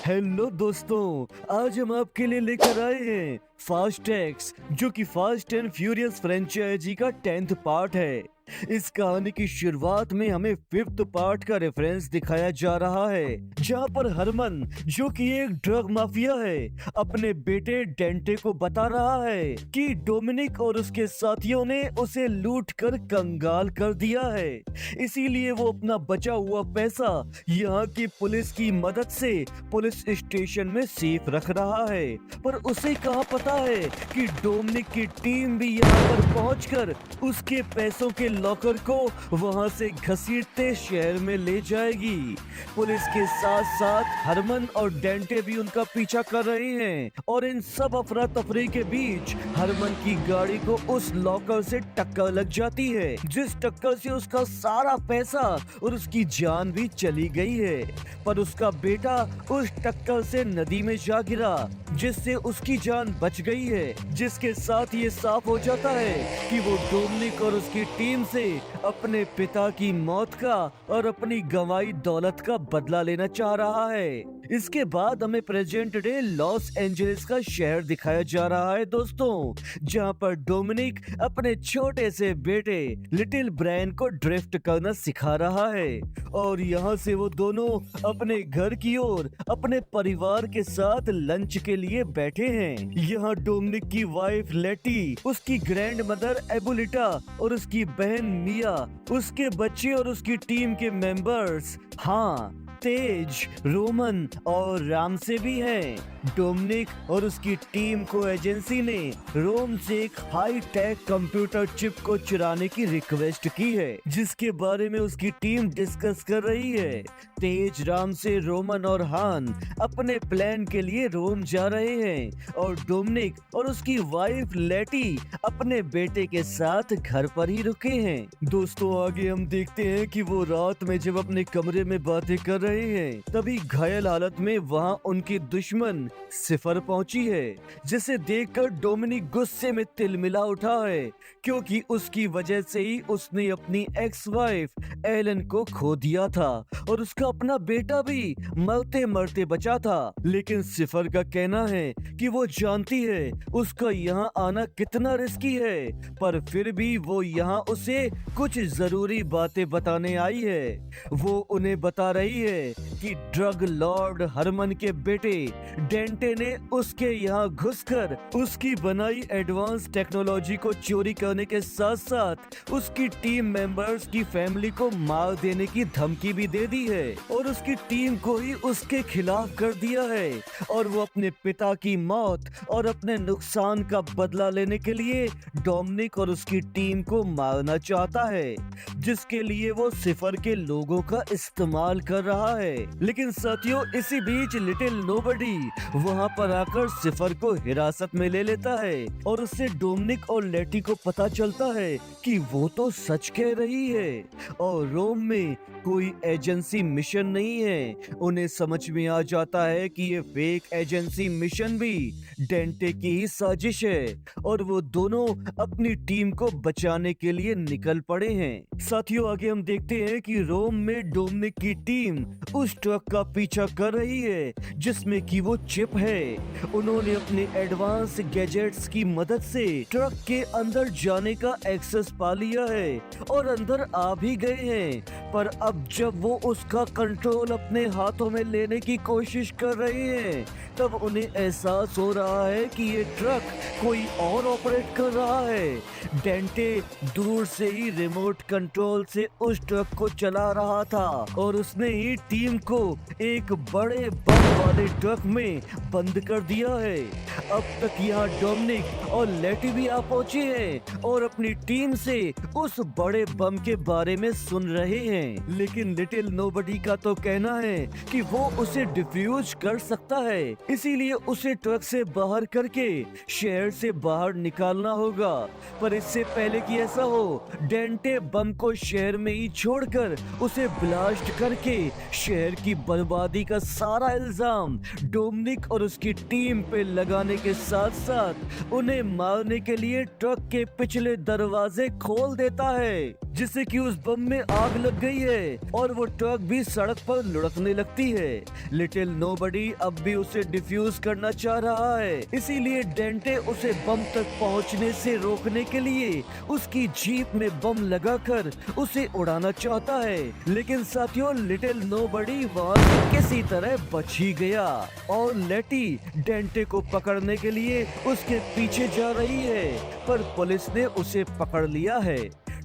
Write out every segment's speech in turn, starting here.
Hello दोस्तों, आज हम आपके लिए लेकर आए हैं फास्ट एक्स, जो कि फास्ट एंड फ्यूरियस फ्रेंचाइजी का 10th पार्ट है। इस कहानी की शुरुआत में हमें 5th पार्ट का रेफरेंस दिखाया जा रहा है, जहां पर हरमन, जो कि एक ड्रग माफिया है, अपने बेटे डेंटे को बता रहा है कि डोमिनिक और उसके साथियों ने उसे लूट कर कंगाल कर दिया है। इसीलिए वो अपना बचा हुआ पैसा यहाँ की पुलिस की मदद से पुलिस स्टेशन में सेफ रख रहा है। पर उसे कहाँ पता है कि डोमिनिक की टीम भी यहाँ पर पहुंचकर उसके पैसों के लॉकर को वहां से घसीटते शहर में ले जाएगी। पुलिस के साथ साथ हरमन और डेंटे भी उनका पीछा कर रहे हैं और इन सब अफरा तफरी के बीच हरमन की गाड़ी को उस लॉकर से टक्कर लग जाती है, जिस टक्कर से उसका सारा पैसा और उसकी जान भी चली गई है। पर उसका बेटा उस टक्कर से नदी में जा गिरा, जिससे उसकी जान बच गई है। जिसके साथ ये साफ हो जाता है कि वो डोमिनिक और उसकी टीम से अपने पिता की मौत का और अपनी गंवाई दौलत का बदला लेना चाह रहा है। इसके बाद हमें प्रेजेंट डे लॉस एंजलिस का शहर दिखाया जा रहा है दोस्तों, जहां पर डोमिनिक अपने छोटे से बेटे लिटिल ब्रायन को ड्रिफ्ट करना सिखा रहा है और यहाँ से वो दोनों अपने घर की ओर अपने परिवार के साथ लंच के लिए बैठे हैं। यहाँ डोमिनिक की वाइफ लेटी, उसकी ग्रैंड मदर एबुलिटा और उसकी बहन मिया, उसके बच्चे और उसकी टीम के मेंबर्स तेज, रोमन और राम से भी हैं। डोमिनिक और उसकी टीम को एजेंसी ने रोम से एक हाई टेक कंप्यूटर चिप को चुराने की रिक्वेस्ट की है, जिसके बारे में उसकी टीम डिस्कस कर रही है। तेज, राम से रोमन और हान अपने प्लान के लिए रोम जा रहे हैं और डोमिनिक और उसकी वाइफ लेटी अपने बेटे के साथ घर पर ही रुके हैं। दोस्तों, आगे हम देखते हैं कि वो रात में जब अपने कमरे में बातें कर रहे हैं, तभी घायल हालत में वहां उनकी दुश्मन सिफर पहुंची है, जिसे देखकर डोमिनिक गुस्से में तिलमिला उठा है, क्योंकि उसकी वजह से ही उसने अपनी एक्स वाइफ एलन को खो दिया था और उसका अपना बेटा भी मरते मरते बचा था। लेकिन सिफर का कहना है कि वो जानती है उसका यहाँ आना कितना रिस्की है, पर फिर भी वो यहाँ उसे कुछ जरूरी बातें बताने आई है। वो उन्हें बता रही है कि ड्रग लॉर्ड हरमन के बेटे डेंटे ने उसके यहाँ घुसकर उसकी बनाई एडवांस टेक्नोलॉजी को चोरी करने के साथ साथ उसकी टीम मेंबर्स की फैमिली को मार देने की धमकी भी दे दी है और उसकी टीम को ही उसके खिलाफ कर दिया है और वो अपने पिता की मौत और अपने नुकसान का बदला लेने के लिए डोमिनिक और उसकी टीम को मारना चाहता है, जिसके लिए वो सिफर के लोगों का इस्तेमाल कर रहा है। लेकिन साथियों, इसी बीच लिटिल नोबडी वहां पर आकर सिफर को हिरासत में ले लेता है और उससे डोमिनिक और लेटी को पता चलता है कि वो तो सच कह रही है और रोम में कोई एजेंसी मिशन नहीं है। उन्हें समझ में आ जाता है कि ये फेक एजेंसी मिशन भी डेंटे की ही साजिश है और वो दोनों अपनी टीम को बचाने के लिए निकल पड़े हैं। साथियों, आगे हम देखते हैं कि रोम में डोमिनिक की टीम उस ट्रक का पीछा कर रही है जिसमें कि वो चिप है। उन्होंने अपने एडवांस गैजेट्स की मदद से ट्रक के अंदर जाने का एक्सेस पा लिया है और अंदर आ भी गए हैं। पर अब जब वो उसका कंट्रोल अपने हाथों में लेने की कोशिश कर रहे हैं, तब उन्हें एहसास हो रहा है कि ये ट्रक कोई और ऑपरेट कर रहा है। डेंटे दूर से ही रिमोट कंट्रोल से उस ट्रक को चला रहा था और उसने ही टीम को एक बड़े बम वाले ट्रक में बंद कर दिया है। अब तक यहाँ डोमिनिक और लेटी भी आ पहुंचे हैं और अपनी टीम से उस बड़े बम के बारे में सुन रहे हैं। लेकिन लिटिल नोबडी का तो कहना है कि वो उसे डिफ्यूज कर सकता है, इसीलिए उसे ट्रक से बाहर करके शहर से बाहर निकालना होगा। पर इससे पहले कि ऐसा हो, डेंटे बम को शहर में ही छोड़कर उसे ब्लास्ट करके शहर की बर्बादी का सारा इल्जाम डोमिनिक और उसकी टीम पे लगाने के साथ साथ उन्हें मारने के लिए ट्रक के पिछले दरवाजे खोल देता है। जिससे कि उस बम में आग लग गई है और वो ट्रक भी सड़क पर लुढ़कने लगती है। लिटिल नोबडी अब भी उसे डिफ्यूज करना चाह रहा है, इसीलिए डेंटे उसे बम तक पहुंचने से रोकने के लिए उसकी जीप में बम लगाकर उसे उड़ाना चाहता है। लेकिन साथियों, लिटिल नोबडी वहां से किसी तरह बच ही गया और लेटी डेंटे को पकड़ने के लिए उसके पीछे जा रही है, पर पुलिस ने उसे पकड़ लिया है।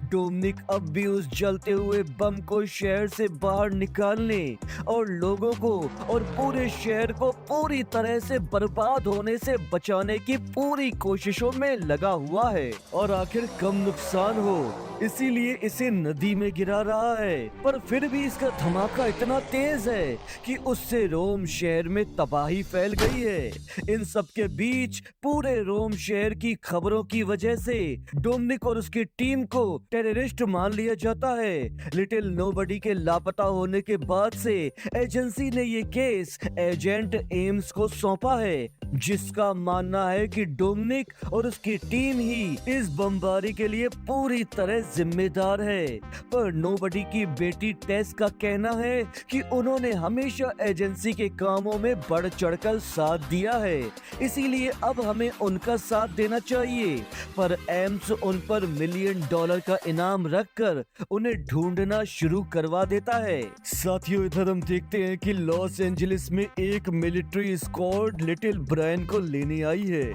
डोमिनिक अब भी उस जलते हुए बम को शहर से बाहर निकालने और लोगों को और पूरे शहर को पूरी तरह से बर्बाद होने से बचाने की पूरी कोशिशों में लगा हुआ है और आखिर कम नुकसान हो इसीलिए इसे नदी में गिरा रहा है। पर फिर भी इसका धमाका इतना तेज है कि उससे रोम शहर में तबाही फैल गई है। इन सब के बीच पूरे रोम शहर की खबरों की वजह से डोमिनिक और उसकी टीम को टेररिस्ट मान लिया जाता है। लिटिल नोबडी के लापता होने के बाद से एजेंसी ने ये केस एजेंट एम्स को सौंपा है, जिसका मानना है कि डोमिनिक और उसकी टीम ही इस बमबारी के लिए पूरी तरह जिम्मेदार है। पर नोबडी की बेटी टेस का कहना है कि उन्होंने हमेशा एजेंसी के कामों में बढ़ चढ़कर साथ दिया है, इसीलिए अब हमें उनका साथ देना चाहिए। पर एम्स उन पर $1 मिलियन का इनाम रखकर उन्हें ढूंढना शुरू करवा देता है। साथियों, इधर हम देखते हैं कि लॉस एंजलिस में एक मिलिट्री स्क्वाड लिटिल ब्रायन को लेने आई है,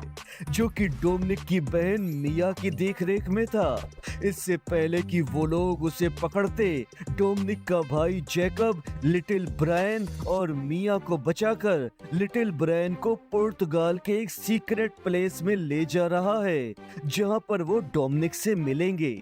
जो कि डोमिनिक की बहन मिया की देखरेख में था। इससे पहले कि वो लोग उसे पकड़ते, डोमिनिक का भाई जैकब लिटिल ब्रायन और मिया को बचाकर लिटिल ब्रायन को पुर्तगाल के एक सीक्रेट प्लेस में ले जा रहा है, जहां पर वो डोमिनिक से मिलेंगे।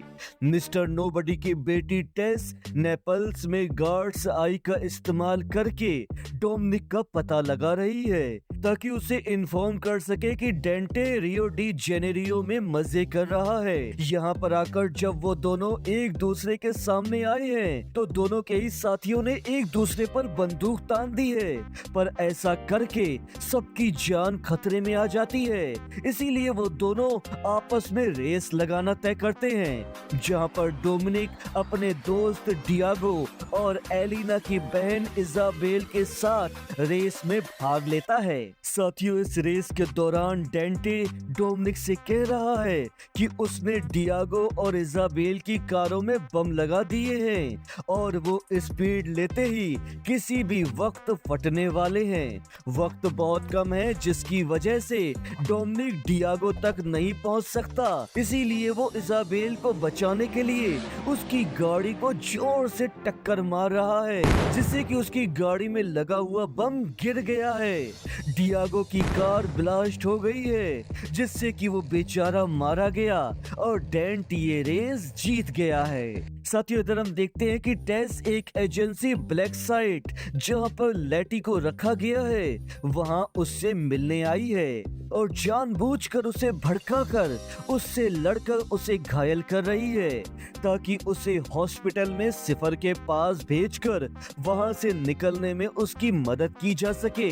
मिस्टर नोबडी की बेटी टेस नेपल्स में गार्ड्स आई का इस्तेमाल करके डोमिनिक का पता लगा रही है, ताकि उसे इन्फॉर्म कर सके कि डेंटे रियो डी जेनेरियो में मजे कर रहा है। यहाँ पर आकर जब वो दोनों एक दूसरे के सामने आए हैं, तो दोनों के ही साथियों ने एक दूसरे पर बंदूक तान दी है, पर ऐसा करके सबकी जान खतरे में आ जाती है। इसीलिए वो दोनों आपस में रेस लगाना तय करते हैं, जहाँ पर डोमिनिक अपने दोस्त डियागो और एलिना की बहन इजाबेल के साथ रेस में भाग लेता है। साथियों, इस रेस के दौरान डेंटे डोमिनिक से कह रहा है कि उसने डियागो और इजाबेल की कारों में बम लगा दिए हैं और वो स्पीड लेते ही किसी भी वक्त फटने वाले हैं। वक्त बहुत कम है, जिसकी वजह से डोमिनिक डियागो तक नहीं पहुंच सकता, इसीलिए वो इजाबेल को बचाने के लिए उसकी गाड़ी को जोर से टक्कर मार रहा है, जिससे कि उसकी गाड़ी में लगा हुआ बम गिर गया है। डियागो की कार ब्लास्ट हो गई है, जिससे कि वो बेचारा मारा गया और डेंट ये रेस जीत गया है। साथियों, इधर हम देखते हैं कि टेस एक एजेंसी ब्लैक साइट, जहां पर लेटी को रखा गया है, वहां उससे मिलने आई है और जानबूझकर उसे भड़काकर उससे लड़कर उसे घायल कर रही है, ताकि उसे हॉस्पिटल में सिफर के पास भेजकर वहां से निकलने में उसकी मदद की जा सके।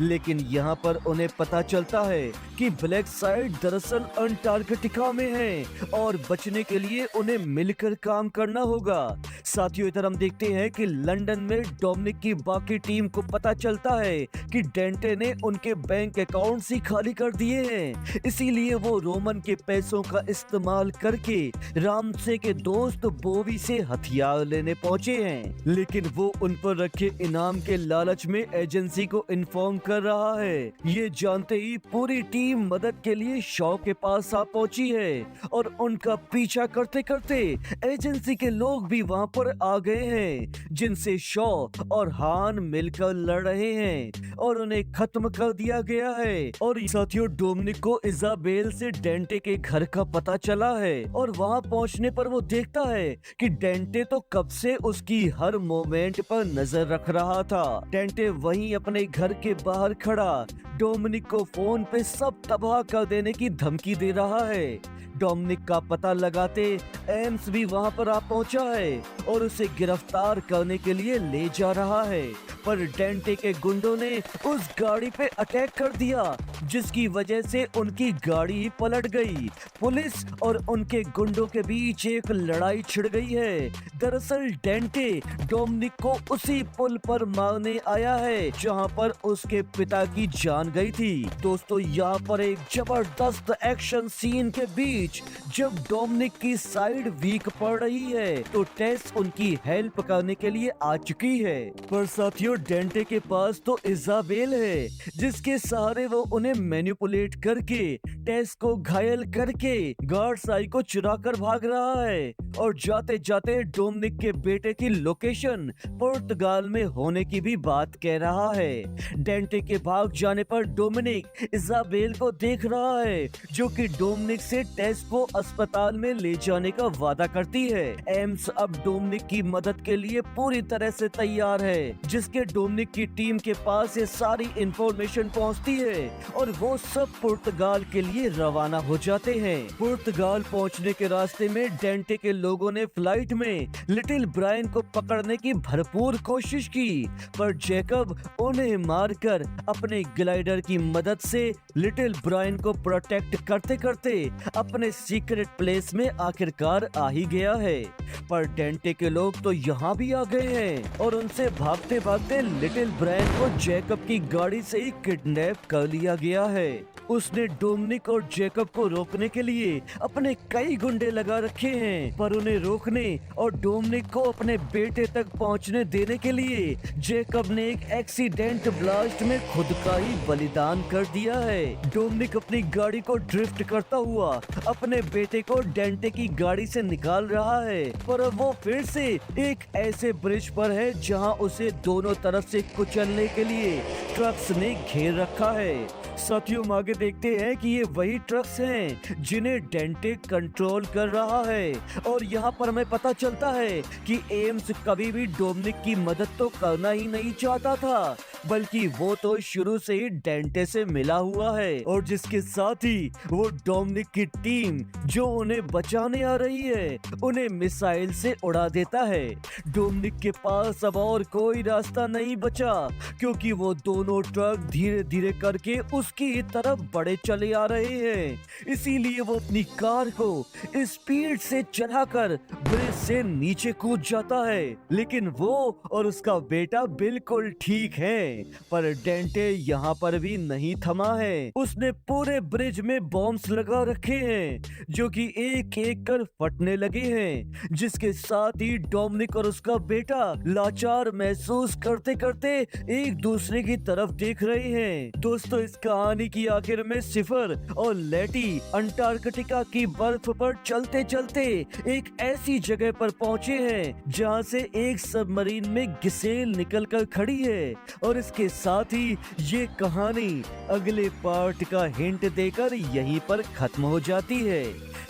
लेकिन यहाँ पर उन्हें पता चलता है कि ब्लैक साइट दरअसल अंटार्कटिका में है और बचने के लिए उन्हें मिलकर काम करना होगा। साथियों, इधर हम देखते हैं कि लंदन में डोमिनिक की बाकी टीम को पता चलता है कि डेंटे ने उनके बैंक अकाउंट्स ही खाली कर दिए हैं, इसीलिए वो रोमन के पैसों का इस्तेमाल करके रामसे के दोस्त बोवी से हथियार लेने पहुंचे हैं। लेकिन वो उन पर रखे इनाम के लालच में एजेंसी को इन्फॉर्म कर रहा है। ये जानते ही पूरी टीम मदद के लिए शॉ के पास आ पहुंची है और उनका पीछा करते करते एजेंसी के लोग भी वहां पर आ गए हैं, जिनसे शॉ और हान मिलकर लड़ रहे हैं और उन्हें खत्म कर दिया गया है। और साथियों, डोमिनिक को इजाबेल से डेंटे के घर का पता चला है और वहां पहुंचने पर वो देखता है कि डेंटे तो कब से उसकी हर मोमेंट पर नजर रख रहा था। डेंटे वहीं अपने घर के बाहर खड़ा डोमिनिक को फोन पे सब तबाह कर देने की धमकी दे रहा है। डोमिनिक का पता लगाते एम्स भी वहां पर आ पहुंचा है और उसे गिरफ्तार करने के लिए ले जा रहा है। पर डेंटे के गुंडों ने उस गाड़ी पे अटैक कर दिया, जिसकी वजह से उनकी गाड़ी पलट गई। पुलिस और उनके गुंडों के बीच एक लड़ाई छिड़ गई है। दरअसल डेंटे डोमिनिक को उसी पुल पर मारने आया है जहां पर उसके पिता की जान गई थी। दोस्तों, यहाँ पर एक जबरदस्त एक्शन सीन के बीच जब डोमिनिक की साइड वीक पड़ रही है तो टेस उनकी हेल्प करने के लिए आ चुकी है। पर साथियों, डेंटे के पास तो इजाबेल है, जिसके सहारे वो उन्हें मैनिपुलेट करके टेस को घायल करके गार्ड साई को चुरा कर भाग रहा है और जाते जाते डोमिनिक के बेटे की लोकेशन पुर्तगाल में होने की भी बात कह रहा है। डेंटे के भाग जाने पर डोमिनिक इजाबेल को देख रहा है, जो कि डोमिनिक से टेस को अस्पताल में ले जाने का वादा करती है। एम्स अब डोमिनिक की मदद के लिए पूरी तरह से तैयार है, जिसके डोमिनिक की टीम के पास ये सारी इंफॉर्मेशन पहुंचती है और वो सब पुर्तगाल के लिए रवाना हो जाते हैं। पुर्तगाल पहुंचने के रास्ते में डेंटे के लोगों ने फ्लाइट में लिटिल ब्रायन को पकड़ने की भरपूर कोशिश की, पर जैकब उन्हें मारकर अपने ग्लाइडर की मदद से लिटिल ब्रायन को प्रोटेक्ट करते करते अपने सीक्रेट प्लेस में आखिरकार आ ही गया है। पर डेंटे के लोग तो यहाँ भी आ गए हैं और उनसे भागते भागते लिटिल ब्रायन को जैकब की गाड़ी से ही किडनैप कर लिया गया है। उसने डोमिनिक और जैकब को रोकने के लिए अपने कई गुंडे लगा रखे हैं, पर उन्हें रोकने और डोमिनिक को अपने बेटे तक पहुंचने देने के लिए जैकब ने एक एक्सीडेंट ब्लास्ट में खुद का ही बलिदान कर दिया है। डोमिनिक अपनी गाड़ी को ड्रिफ्ट करता हुआ अपने बेटे को डेंटे की गाड़ी से निकाल रहा है, पर अब वो फिर से एक ऐसे ब्रिज पर है जहां उसे दोनों तरफ से कुचलने के लिए ट्रक्स ने घेर रखा है। साथियों, आगे देखते हैं कि ये वही ट्रक्स हैं जिन्हें डेंटे कंट्रोल कर रहा है और यहाँ पर हमें पता चलता है कि एम्स कभी भी डोमिनिक की मदद तो करना ही नहीं चाहता था, बल्कि वो तो शुरू से ही डेंटे से मिला हुआ है और जिसके साथ ही वो डोमिनिक की टीम जो उन्हें बचाने आ रही है उन्हें मिसाइल से उड़ा देता है। डोमिनिक के पास अब और कोई रास्ता नहीं बचा, क्योंकि वो दोनों ट्रक धीरे धीरे करके उसकी तरफ बढ़े चले आ रहे हैं। इसीलिए वो अपनी कार को स्पीड से चलाकर ब्रिज से नीचे कूद जाता है, लेकिन वो और उसका बेटा बिल्कुल ठीक है। पर डेंटे यहाँ पर भी नहीं थमा है। उसने पूरे ब्रिज में बॉम्ब्स लगा रखे हैं जो कि एक एक कर फटने लगे हैं, जिसके साथ ही डोमिनिक और उसका बेटा लाचार महसूस करते करते एक दूसरे की तरफ देख रहे हैं। दोस्तों, इस कहानी की आखिर में सिफर और लेटी अंटार्कटिका की बर्फ पर चलते चलते एक ऐसी जगह पर पहुंचे हैं जहां से एक सबमरीन में गिसेल निकलकर खड़ी है और इसके साथ ही ये कहानी अगले पार्ट का हिंट देकर यहीं पर खत्म हो जाती है।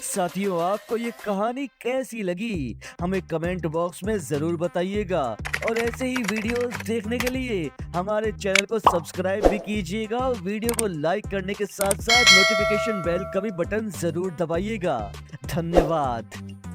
साथियों, आपको ये कहानी कैसी लगी हमें कमेंट बॉक्स में जरूर बताइएगा और ऐसे ही वीडियोस देखने के लिए हमारे चैनल को सब्सक्राइब भी कीजिएगा। वीडियो को लाइक करने के साथ साथ नोटिफिकेशन बेल का भी बटन जरूर दबाइएगा। धन्यवाद।